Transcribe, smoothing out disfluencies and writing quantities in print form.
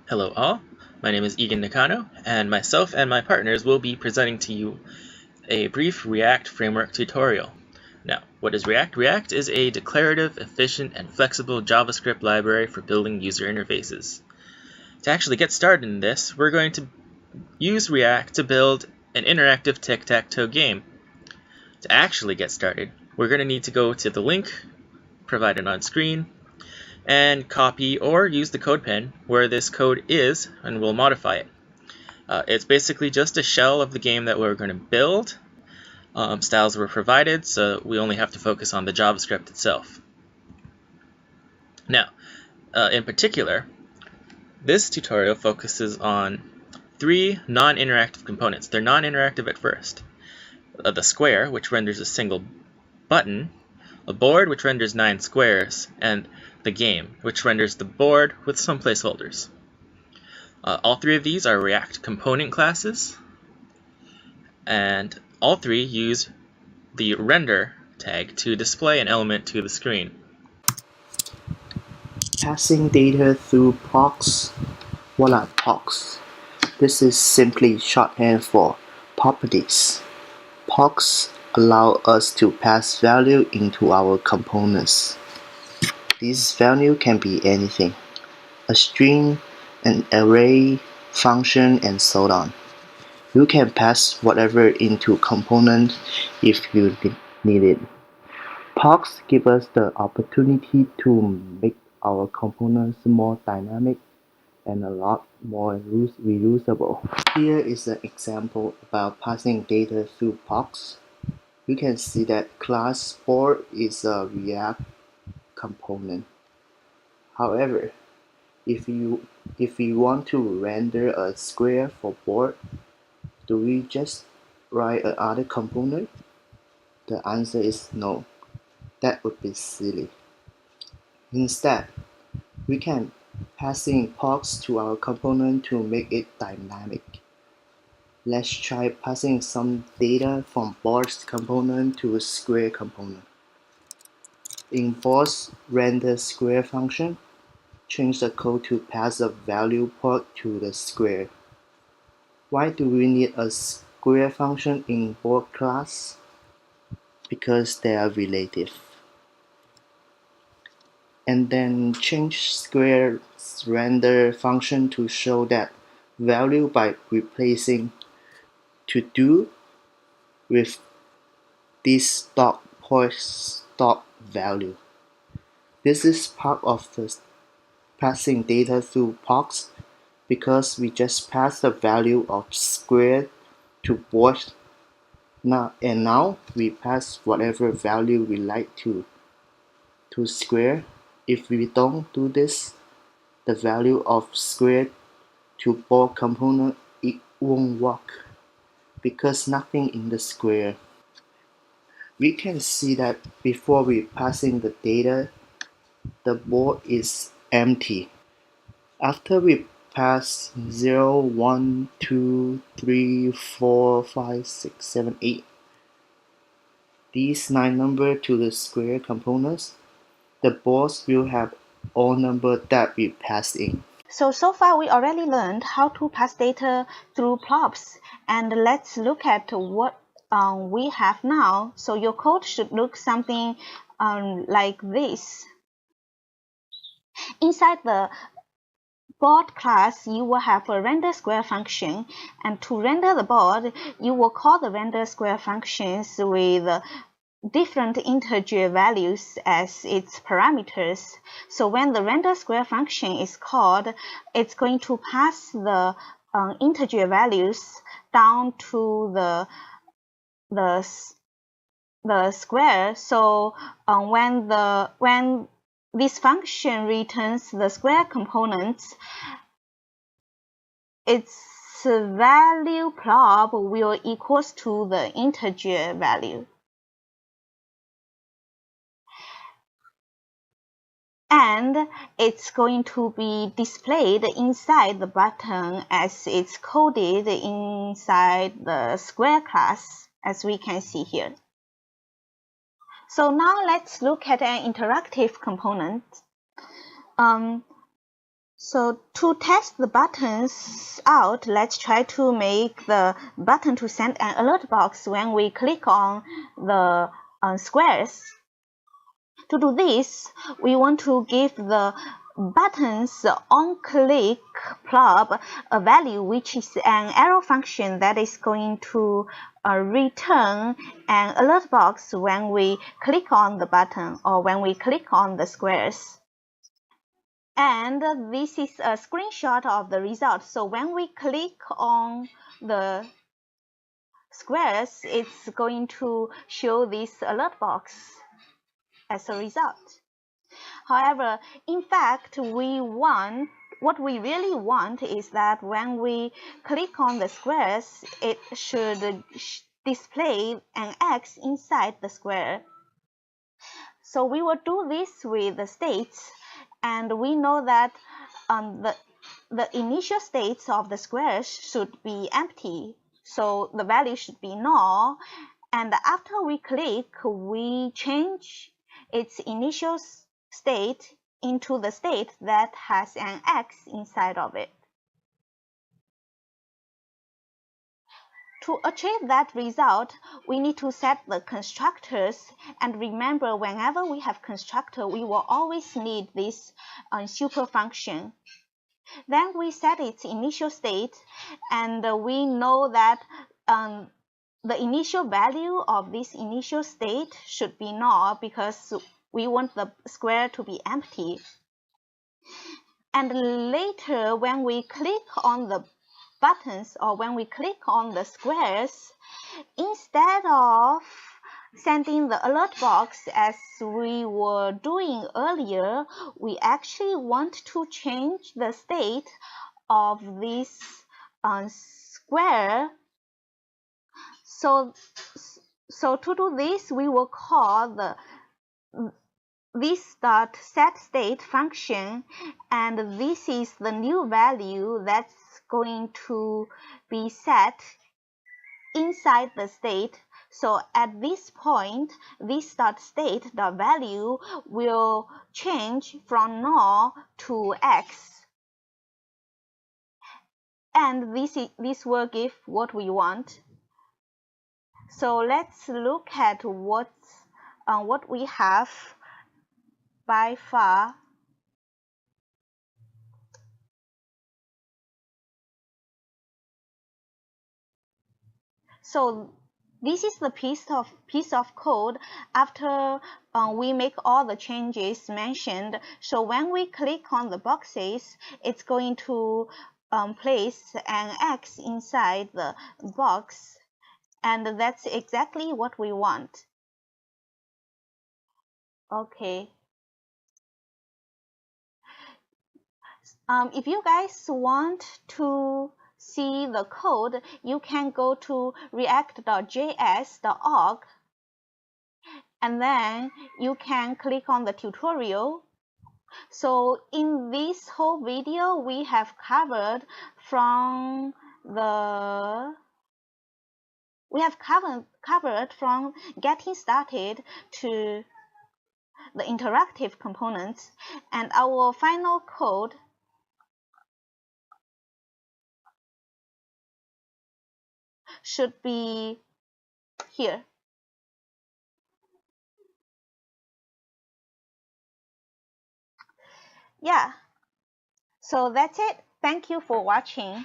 Hello all, my name is Egan Nakano, and myself and my partners will be presenting to you a brief React framework tutorial. Now, what is React? React is a declarative, efficient, and flexible JavaScript library for building user interfaces. To actually get started in this, we're going to use React to build an interactive tic-tac-toe game. To actually get started, we're going to need to go to the link provided on screen and copy or use the CodePen where this code is, and we'll modify it. It's basically just a shell of the game that we're going to build. Styles were provided, so we only have to focus on the JavaScript itself. Now, in particular, this tutorial focuses on three non-interactive components. They're non-interactive at first. The square, which renders a single button, a board, which renders 9 squares, and the game, which renders the board with some placeholders. All three of these are React component classes, and all three use the render tag to display an element to the screen. Passing data through POCs. What are POCs? This is simply shorthand for properties. POCs allow us to pass value into our components. This value can be anything: a string, an array, function, and so on. You can pass whatever into component if you need it. POCs give us the opportunity to make our components more dynamic and a lot more reusable. Here is an example about passing data through POCs. You can see that class board is a React component. However, if you want to render a square for board, do we just write another component? The answer is no. That would be silly. Instead, we can passing POCs to our component to make it dynamic. Let's try passing some data from board's component to a square component. In board's render square function, change the code to pass a value port to the square. Why do we need a square function in board class? Because they are relative. And then change square's render function to show that value by replacing to do with this dot value. This is part of the passing data through POCs because we just pass the value of square to board. Now we pass whatever value we like to square. If we don't do this, the value of square to board component, it won't work because nothing in the square. We can see that before we passing the data, the board is empty. After we pass 0, 1, 2, 3, 4, 5, 6, 7, 8, these 9 numbers to the square components, the boards will have all numbers that we passed in. So far we already learned how to pass data through props, and let's look at what we have now. So your code should look something like this. Inside the board class, you will have a render square function, and to render the board, you will call the render square functions with different integer values as its parameters. So when the render square function is called, it's going to pass the integer values down to the square. So when this function returns the square components, its value prop will equals to the integer value. And it's going to be displayed inside the button as it's coded inside the square class, as we can see here. So now let's look at an interactive component. So to test the buttons out, let's try to make the button to send an alert box when we click on the squares. To do this, we want to give the button's on-click prob a value which is an arrow function that is going to return an alert box when we click on the button or when we click on the squares. And this is a screenshot of the result. So when we click on the squares, it's going to show this alert box as a result. However, in fact, what we really want is that when we click on the squares, it should display an X inside the square. So we will do this with the states, and we know that the initial states of the squares should be empty, so the value should be null, and after we click, we change its initial state into the state that has an X inside of it. To achieve that result, we need to set the constructors, and remember, whenever we have constructor, we will always need this super function. Then we set its initial state, and we know that the initial value of this initial state should be null because we want the square to be empty. And later, when we click on the buttons or when we click on the squares, instead of sending the alert box as we were doing earlier, we actually want to change the state of this square. So to do this, we will call the this.setState function, and this is the new value that's going to be set inside the state. So at this point, this.state.value will change from null to X, and this will give what we want. So let's look at what we have by far. So this is the piece of code after we make all the changes mentioned. So when we click on the boxes, it's going to place an X inside the box, and that's exactly what we want. Okay. If you guys want to see the code, you can go to react.js.org, and then you can click on the tutorial. So in this whole video, we have covered from getting started to the interactive components, and our final code should be here. Yeah, so that's it. Thank you for watching.